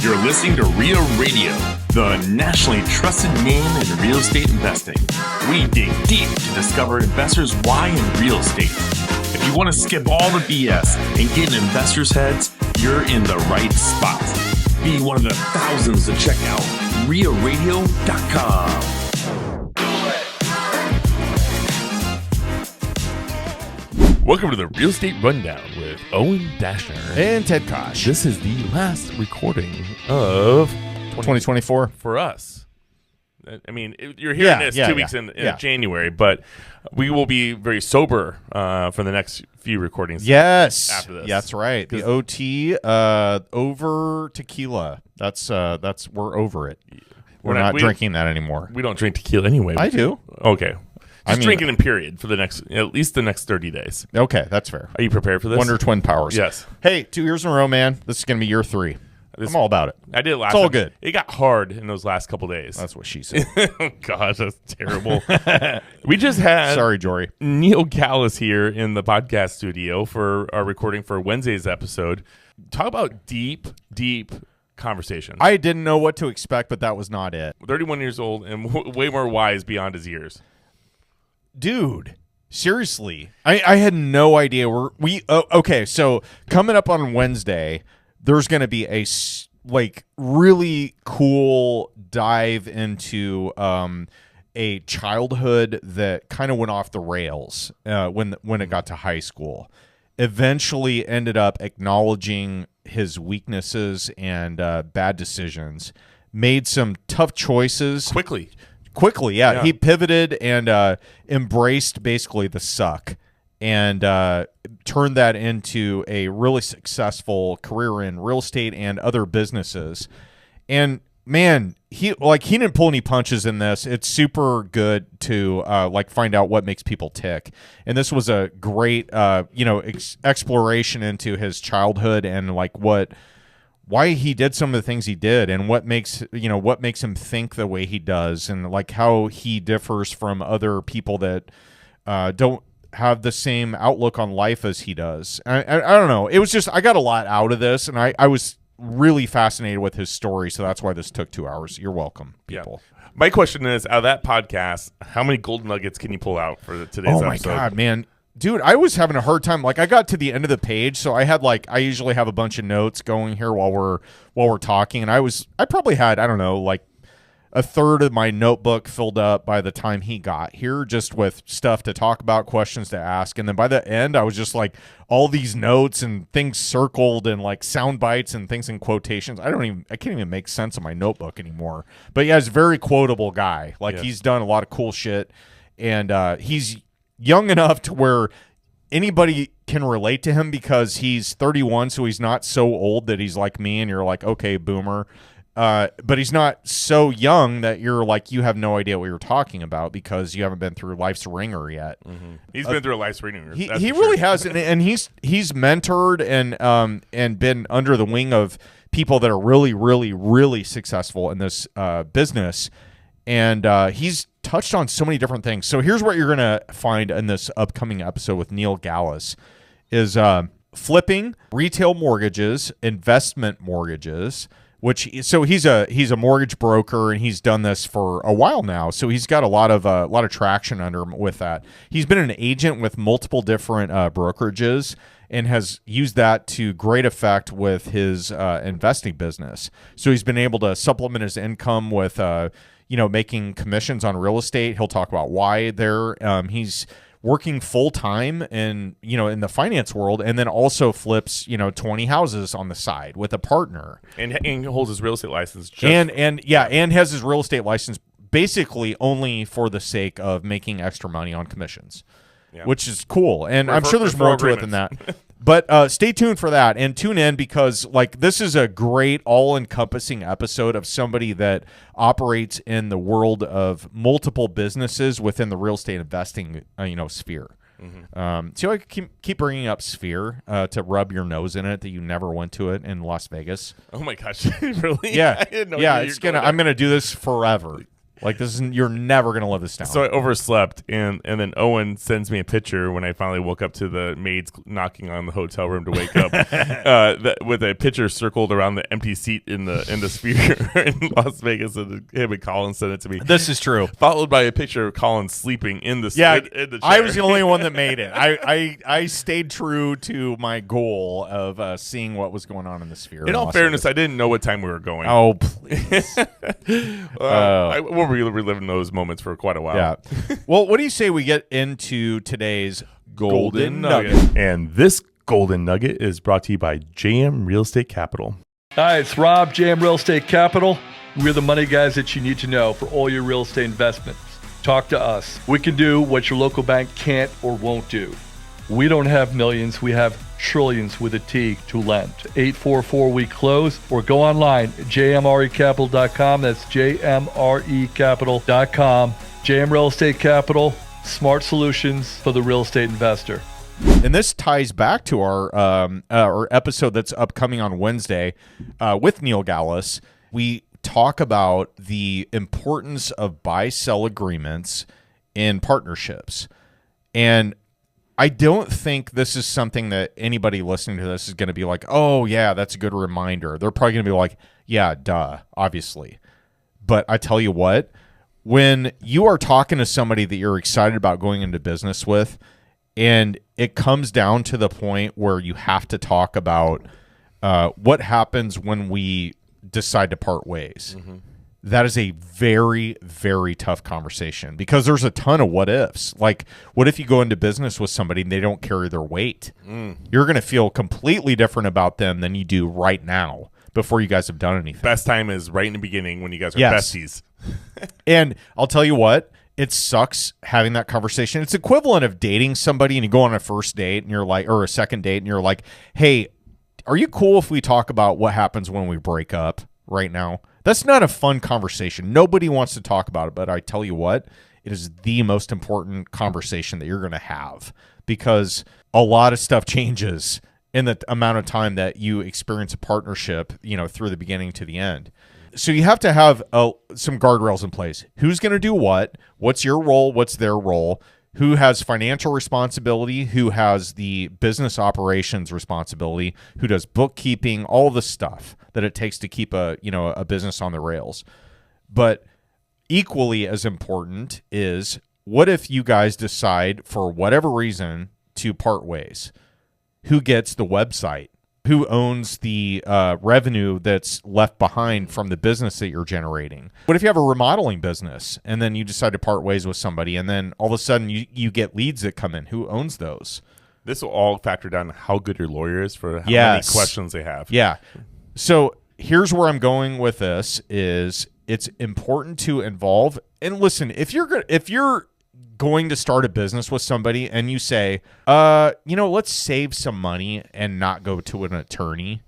You're listening to Real Radio, the nationally trusted name in real estate investing. We dig deep to discover investors' why in real estate. If you want to skip all the BS and get in investors' heads, you're in the right spot. Be one of the thousands to check out realradio.com. Welcome to the Real Estate Rundown with Owen Dashner and Ted Kaasch. This is the last recording of 2024 for us. I mean, you're hearing this 2 weeks in January, but we will be very sober for the next few recordings. Yes, after this. That's right. The OT over tequila. That's we're over it. We're not drinking that anymore. We don't drink tequila anyway. I do. Okay. Drinking in period for at least the next 30 days. Okay, that's fair. Are you prepared for this? Wonder Twin Powers. Yes. Hey, 2 years in a row, man. This is going to be year 3. I'm all about it. I did it last It's all time. good. It got hard in those last couple days. That's what she said. Oh, gosh, that's terrible. We just had Sorry, Jory. Neil Galagas here in the podcast studio for our recording for Wednesday's episode. Talk about deep conversations. I didn't know what to expect, but that was not it. 31 years old and way more wise beyond his years. Dude, seriously, I had no idea. Okay, so coming up on Wednesday, there's going to be a really cool dive into a childhood that kind of went off the rails when it got to high school. Eventually ended up acknowledging his weaknesses and bad decisions. Made some tough choices quickly, yeah. He pivoted and embraced basically the suck and turned that into a really successful career in real estate and other businesses. And man, he didn't pull any punches in this. It's super good to find out what makes people tick. And this was a great exploration into his childhood and why he did some of the things he did and what makes him think the way he does and how he differs from other people that don't have the same outlook on life as he does. I don't know. It was just, I got a lot out of this and I was really fascinated with his story. So that's why this took 2 hours. You're welcome, people. Yeah. My question is, out of that podcast, how many gold nuggets can you pull out for today's episode? Oh my God, man. Dude, I was having a hard time. I got to the end of the page, so I had I usually have a bunch of notes going here while we're talking, and I probably had, I don't know, a third of my notebook filled up by the time he got here, just with stuff to talk about, questions to ask, and then by the end, I was just all these notes and things circled and sound bites and things in quotations. I can't even make sense of my notebook anymore. But yeah, he's a very quotable guy. He's done a lot of cool shit, and he's young enough to where anybody can relate to him because he's 31, so he's not so old that he's like me and you're okay, boomer. But he's not so young that you're you have no idea what you're talking about because you haven't been through life's ringer yet. Mm-hmm. He's been through a life's ringer. He really has, and he's mentored and been under the wing of people that are really, really, really successful in this business. And he's touched on so many different things. So here's what you're going to find in this upcoming episode with Neil Galagas is flipping, retail mortgages, investment mortgages, so he's a mortgage broker and he's done this for a while now. So he's got a lot of traction under him with that. He's been an agent with multiple different brokerages and has used that to great effect with his investing business. So he's been able to supplement his income with making commissions on real estate. He'll talk about why he's working full time in the finance world, and then also flips 20 houses on the side with a partner, and holds his real estate license, and has his real estate license basically only for the sake of making extra money on commissions, which is cool. And I'm sure there's more to it than that. But stay tuned for that and tune in because this is a great all-encompassing episode of somebody that operates in the world of multiple businesses within the real estate investing sphere. Mm-hmm. So I keep bringing up Sphere to rub your nose in it that you never went to it in Las Vegas. Oh my gosh, really? Yeah, I didn't know I'm gonna do this forever. Like you're never going to live this down. So I overslept, and then Owen sends me a picture when I finally woke up to the maids knocking on the hotel room to wake up, with a picture circled around the empty seat in the Sphere in Las Vegas, and him and Colin sent it to me. This is true. Followed by a picture of Colin sleeping in the in the chair. I was the only one that made it. I stayed true to my goal of seeing what was going on in the Sphere. In all fairness, I didn't know what time we were going. Oh, please. We'll be reliving those moments for quite a while. Yeah. Well, what do you say we get into today's Golden Nugget? And this Golden Nugget is brought to you by JM Real Estate Capital. Hi, it's Rob, JM Real Estate Capital. We're the money guys that you need to know for all your real estate investments. Talk to us. We can do what your local bank can't or won't do. We don't have millions, we have trillions with a T to lend. 844-week close, or go online at jmrecapital.com. That's jmrecapital.com. JM Real Estate Capital, smart solutions for the real estate investor. And this ties back to our episode that's upcoming on Wednesday with Neil Galagas. We talk about the importance of buy-sell agreements in partnerships. And I don't think this is something that anybody listening to this is going to be like, oh, yeah, that's a good reminder. They're probably going to be like, yeah, duh, obviously. But I tell you what, when you are talking to somebody that you're excited about going into business with, and it comes down to the point where you have to talk about what happens when we decide to part ways. Mm-hmm. That is a very, very tough conversation because there's a ton of what ifs. Like, what if you go into business with somebody and they don't carry their weight? You're going to feel completely different about them than you do right now before you guys have done anything. Best time is right in the beginning when you guys are besties. And I'll tell you what, it sucks having that conversation. It's equivalent of dating somebody and you go on a first date and you're like, or a second date and you're like, hey, are you cool if we talk about what happens when we break up right now? That's not a fun conversation. Nobody wants to talk about it, but I tell you what, it is the most important conversation that you're going to have because a lot of stuff changes in the amount of time that you experience a partnership, through the beginning to the end. So you have to have some guardrails in place. Who's going to do what? What's your role? What's their role? Who has financial responsibility? Who has the business operations responsibility? Who does bookkeeping? All the stuff that it takes to keep a business on the rails. But equally as important is, what if you guys decide for whatever reason to part ways? Who gets the website? Who owns the revenue that's left behind from the business that you're generating? What if you have a remodeling business and then you decide to part ways with somebody and then all of a sudden you get leads that come in? Who owns those? This will all factor down how good your lawyer is for how many questions they have. Yeah. So here's where I'm going with this is it's important to involve. And listen, if you're going to start a business with somebody and you say, let's save some money and not go to an attorney,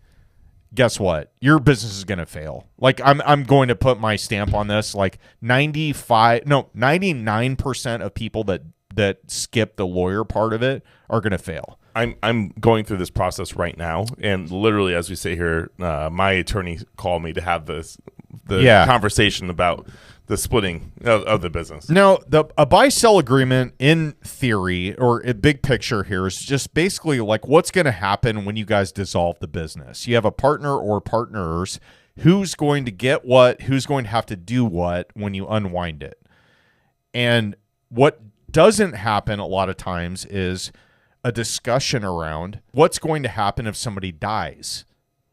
guess what? Your business is going to fail. Like I'm going to put my stamp on this. Like 99% of people that skip the lawyer part of it are going to fail. I'm going through this process right now, and literally as we sit here, my attorney called me to have the conversation about the splitting of the business. Now, a buy-sell agreement in theory, or a big picture here, is just basically like what's going to happen when you guys dissolve the business. You have a partner or partners. Who's going to get what? Who's going to have to do what when you unwind it? And what doesn't happen a lot of times is a discussion around what's going to happen if somebody dies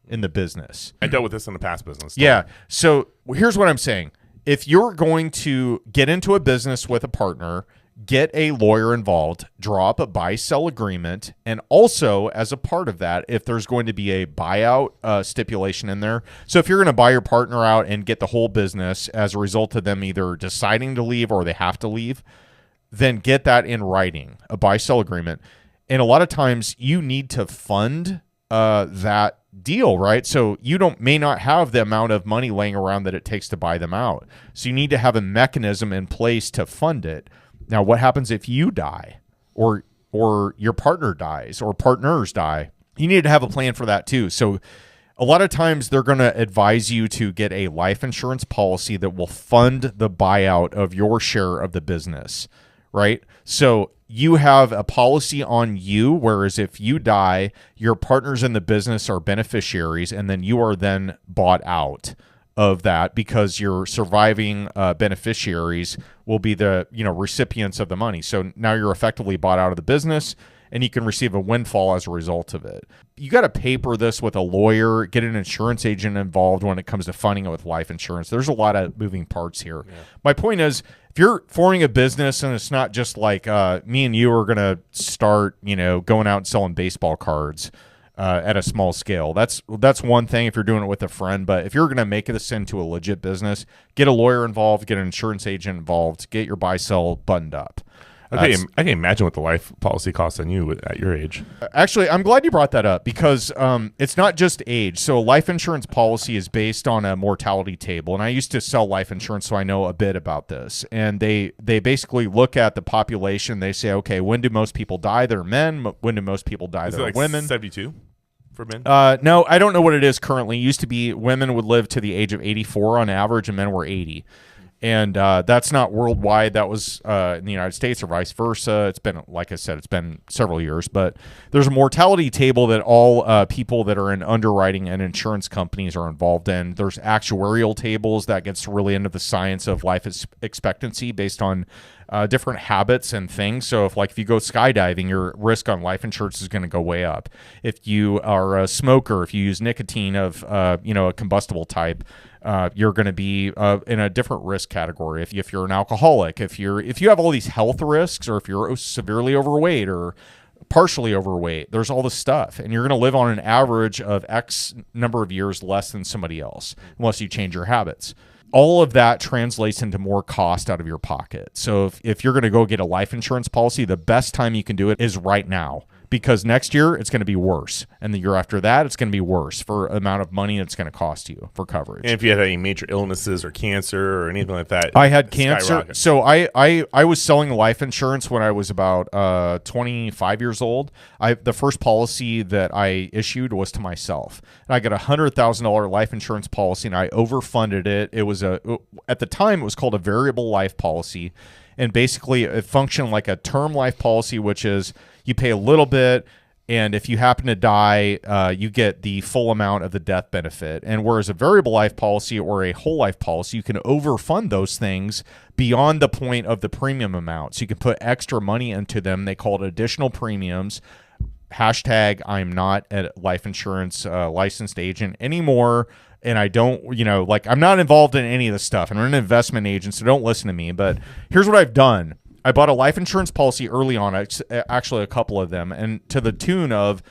in the business. I dealt with this in the past business. Yeah. So here's what I'm saying. If you're going to get into a business with a partner, get a lawyer involved, draw up a buy-sell agreement, and also as a part of that, if there's going to be a buyout stipulation in there. So if you're going to buy your partner out and get the whole business as a result of them either deciding to leave or they have to leave, then get that in writing, a buy-sell agreement. And a lot of times you need to fund that deal, right? So you may not have the amount of money laying around that it takes to buy them out. So you need to have a mechanism in place to fund it. Now, what happens if you die or your partner dies or partners die? You need to have a plan for that too. So a lot of times they're going to advise you to get a life insurance policy that will fund the buyout of your share of the business, right? So you have a policy on you, whereas if you die, your partners in the business are beneficiaries, and then you are then bought out of that because your surviving beneficiaries will be the recipients of the money. So now you're effectively bought out of the business, and you can receive a windfall as a result of it. You got to paper this with a lawyer, get an insurance agent involved when it comes to funding it with life insurance. There's a lot of moving parts here. Yeah. My point is, if you're forming a business and it's not just like me and you are going to start, going out and selling baseball cards at a small scale. That's one thing if you're doing it with a friend. But if you're going to make this into a legit business, get a lawyer involved, get an insurance agent involved, get your buy-sell buttoned up. I can imagine what the life policy costs on you at your age. Actually, I'm glad you brought that up because it's not just age. So a life insurance policy is based on a mortality table. And I used to sell life insurance, so I know a bit about this. And they basically look at the population. They say, okay, when do most people die? They're men. When do most people die? They're women. 72 for men? No, I don't know what it is currently. It used to be women would live to the age of 84 on average, and men were 80. And that's not worldwide. That was in the United States or vice versa. It's been, like I said, it's been several years. But there's a mortality table that all people that are in underwriting and insurance companies are involved in. There's actuarial tables that gets really into the science of life expectancy based on different habits and things. So if you go skydiving, your risk on life insurance is going to go way up. If you are a smoker, if you use nicotine of a combustible type, you're going to be in a different risk category. If you're an alcoholic, if you have all these health risks, or if you're severely overweight or partially overweight, there's all this stuff, and you're going to live on an average of X number of years less than somebody else unless you change your habits. All of that translates into more cost out of your pocket. So if you're going to go get a life insurance policy, the best time you can do it is right now, because next year it's going to be worse. And the year after that, it's going to be worse for amount of money it's going to cost you for coverage. And if you had any major illnesses or cancer or anything like that. I had cancer. So I was selling life insurance when I was about 25 years old. The first policy that I issued was to myself. And I got a $100,000 life insurance policy, and I overfunded it. It was at the time, it was called a variable life policy. And basically it functioned like a term life policy, which is you pay a little bit, and if you happen to die, you get the full amount of the death benefit. And whereas a variable life policy or a whole life policy, you can overfund those things beyond the point of the premium amount. So you can put extra money into them. They call it additional premiums. Hashtag I'm not a life insurance licensed agent anymore. And I don't, I'm not involved in any of this stuff. And I'm an investment agent, so don't listen to me. But here's what I've done. I bought a life insurance policy early on, actually a couple of them, and to the tune of,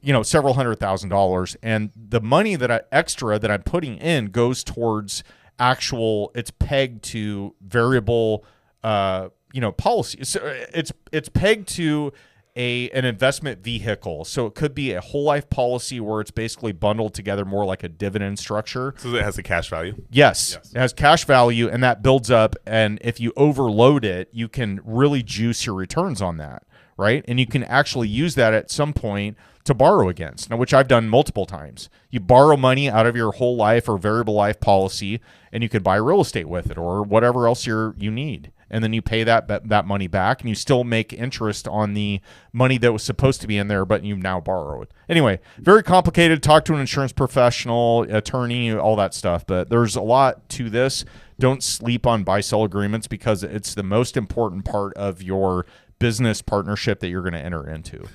several $100,000. And the money extra that I'm putting in goes towards it's pegged to variable, policy. So it's pegged to an investment vehicle. So it could be a whole life policy where it's basically bundled together more like a dividend structure. So it has a cash value? Yes. It has cash value, and that builds up. And if you overload it, you can really juice your returns on that, right? And you can actually use that at some point to borrow against, now, which I've done multiple times. You borrow money out of your whole life or variable life policy, and you could buy real estate with it or whatever else you need. And then you pay that money back, and you still make interest on the money that was supposed to be in there, but you've now borrowed. Anyway, very complicated. Talk to an insurance professional, attorney, all that stuff. But there's a lot to this. Don't sleep on buy-sell agreements because it's the most important part of your business partnership that you're going to enter into.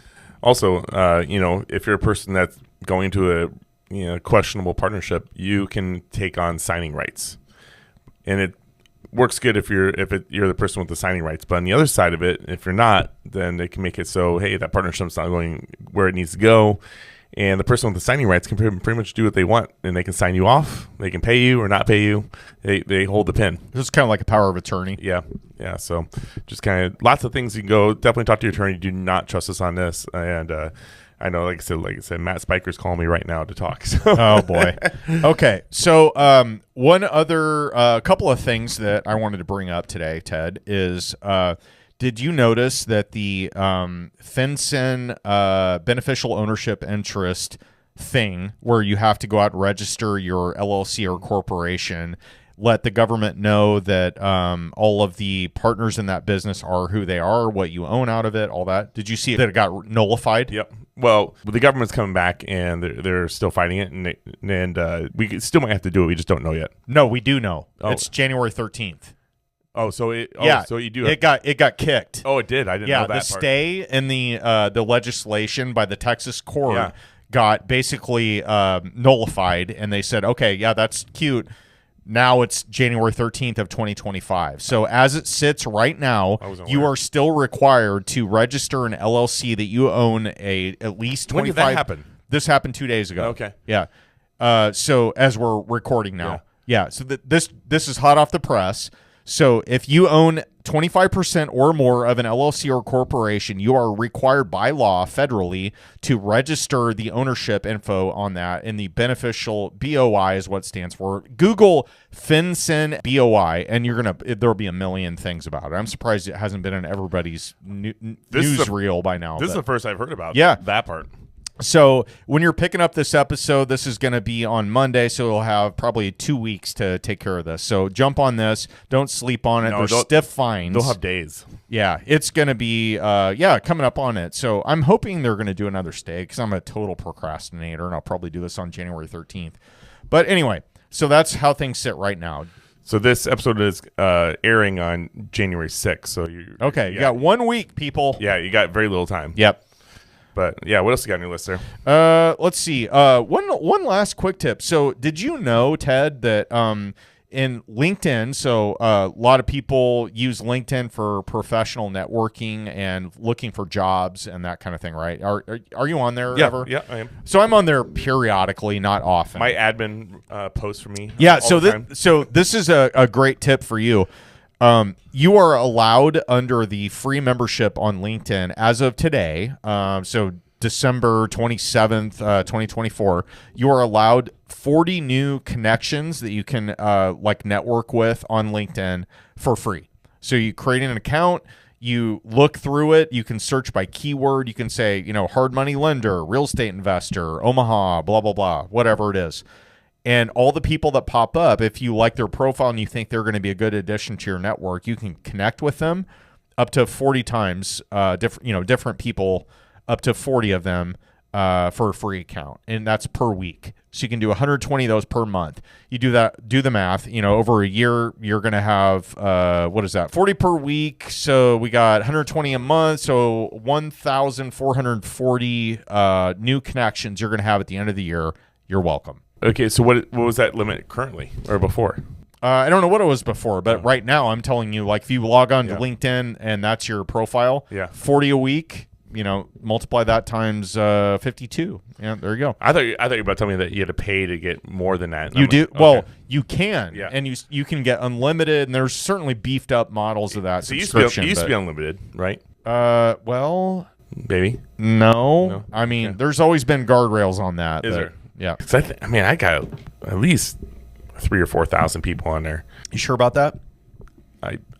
Also, if you're a person that's going to a questionable partnership, you can take on signing rights, and it works good if you're the person with the signing rights. But on the other side of it, if you're not, then they can make it so, hey, that partnership's not going where it needs to go, and the person with the signing rights can pretty much do what they want, and they can sign you off, they can pay you or not pay you. They hold the pen. This is kind of like a power of attorney. Yeah. So just kind of lots of things you can go. Definitely talk to your attorney. Do not trust us on this. And I know, like I said, Matt Spiker's calling me right now to talk. So. Oh boy. Okay. So one other couple of things that I wanted to bring up today, Ted, is did you notice that the FinCEN beneficial ownership interest thing where you have to go out and register your LLC or corporation, let the government know that all of the partners in that business are who they are, what you own out of it, all that. Did you see that it got nullified? Yep. Well, the government's coming back, and they're still fighting it, and we still might have to do it. We just don't know yet. No, we do know. Oh. It's January 13th. Oh, so so you do. It got kicked. Oh, it did. I didn't know that. The part. stay in the legislation by the Texas court got basically nullified, and they said, okay, yeah, that's cute. Now it's January 13th of 2025. So as it sits right now, you are still required to register an LLC that you own at least 25. When did that happen? This happened 2 days ago. Okay. Yeah. So as we're recording now. Yeah. So this is hot off the press. So if you own 25% or more of an LLC or corporation, you are required by law federally to register the ownership info on that, and the beneficial BOI is what it stands for. Google FinCEN BOI, and there'll be a million things about it. I'm surprised it hasn't been in everybody's newsreel by now. This is the first I've heard about that part. So when you're picking up this episode, this is going to be on Monday, so you'll have probably 2 weeks to take care of this. So jump on this. Don't sleep on it. There's stiff fines. They'll have days. Yeah, it's going to be, coming up on it. So I'm hoping they're going to do another stay because I'm a total procrastinator, and I'll probably do this on January 13th. But anyway, so that's how things sit right now. So this episode is airing on January 6th. So you got 1 week, people. Yeah, you got very little time. Yep. But yeah, what else you got on your list there? Let's see. One last quick tip. So did you know, Ted, that in LinkedIn, so a lot of people use LinkedIn for professional networking and looking for jobs and that kind of thing, right? Are you on there ever? Yeah, I am. So I'm on there periodically, not often. My admin posts for me. Yeah, all the time. So this is a great tip for you. You are allowed under the free membership on LinkedIn as of today, so December 27th, 2024, you are allowed 40 new connections that you can network with on LinkedIn for free. So you create an account, you look through it, you can search by keyword, you can say, hard money lender, real estate investor, Omaha, blah, blah, blah, whatever it is. And all the people that pop up, if you like their profile and you think they're going to be a good addition to your network, you can connect with them up to 40 times, different people, up to 40 of them for a free account. And that's per week. So you can do 120 of those per month. You do the math, over a year, you're going to have, 40 per week. So we got 120 a month. So 1,440 new connections you're going to have at the end of the year. You're welcome. Okay, so what was that limit currently or before? I don't know what it was before, but right now I'm telling you, if you log on to LinkedIn and that's your profile, 40 a week, multiply that times 52. Yeah, there you go. I thought you were about to tell me that you had to pay to get more than that. You do? Okay. Well, you can, yeah. And you can get unlimited, and there's certainly beefed up models of that. So you subscription. used to be unlimited, right? Well, maybe. No. I mean, there's always been guardrails on that. Is there? Yeah. I got at least 3,000 or 4,000 people on there. You sure about that?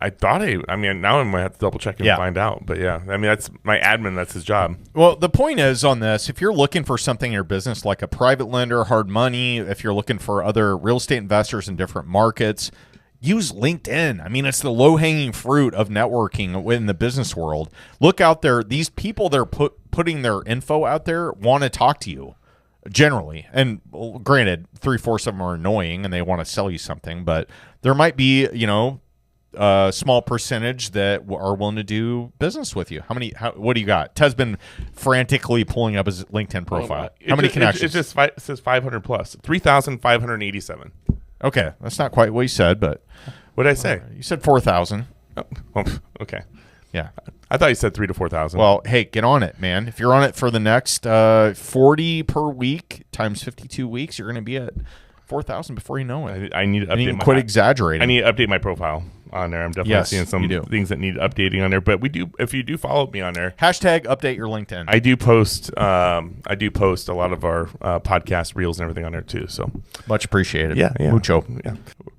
I thought now I might have to double check and find out. But yeah, that's my admin. That's his job. Well, the point is on this, if you're looking for something in your business like a private lender, hard money, if you're looking for other real estate investors in different markets, use LinkedIn. It's the low-hanging fruit of networking in the business world. Look out there. These people that are putting their info out there want to talk to you. Generally, and granted, 3/4 of them are annoying and they want to sell you something, but there might be, a small percentage that are willing to do business with you. What do you got? Ted's been frantically pulling up his LinkedIn profile. How many connections? It says 500 plus, 3,587. Okay, that's not quite what you said, but what did I say? You said 4,000. Oh, well, okay. Yeah. I thought you said 3,000 to 4,000. Well, hey, get on it, man. If you're on it for the next 40 per week times 52 weeks, you're going to be at 4,000 before you know it. I need to update quit exaggerating. I need to update my profile on there. I'm definitely seeing some things that need updating on there. But if you do follow me on there, hashtag update your LinkedIn. I do post a lot of our podcast reels and everything on there too. So much appreciated. Yeah. Mucho. Yeah.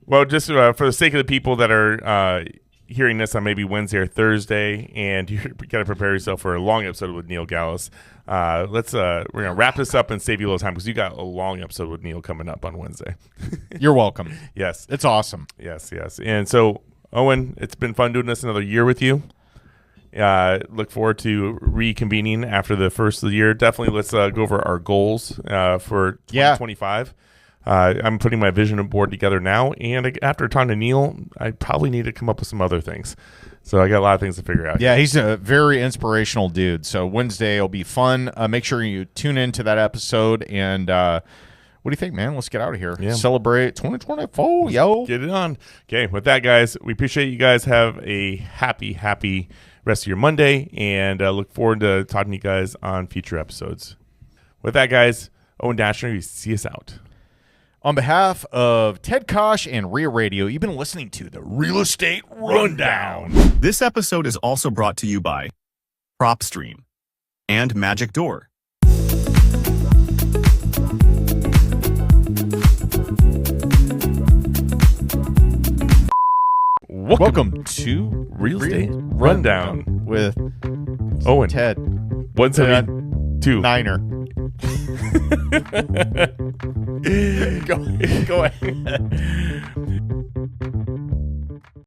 Well, just for the sake of the people that are hearing this on maybe Wednesday or Thursday, and you got to prepare yourself for a long episode with Neil Galagas. We're gonna wrap this up and save you a little time because you got a long episode with Neil coming up on Wednesday. You're welcome. Yes, It's awesome. yes. And so, Owen, it's been fun doing this another year with you. Look forward to reconvening after the first of the year. Definitely, let's go over our goals for 2025. I'm putting my vision board together now, and after talking to Neil, I probably need to come up with some other things. So I got a lot of things to figure out. Yeah, he's a very inspirational dude. So Wednesday will be fun. Make sure you tune into that episode. And what do you think, man? Let's get out of here. Yeah. Celebrate 2024, yo. Get it on. Okay, with that, guys, we appreciate you guys. Have a happy rest of your Monday, and look forward to talking to you guys on future episodes. With that, guys, Owen Dashner, you see us out. On behalf of Ted Kaasch and Real Radio, you've been listening to the Real Estate Rundown. This episode is also brought to you by PropStream and Magic Door. Welcome to Real Estate Rundown with Owen. Ted 172. Niner. Go ahead.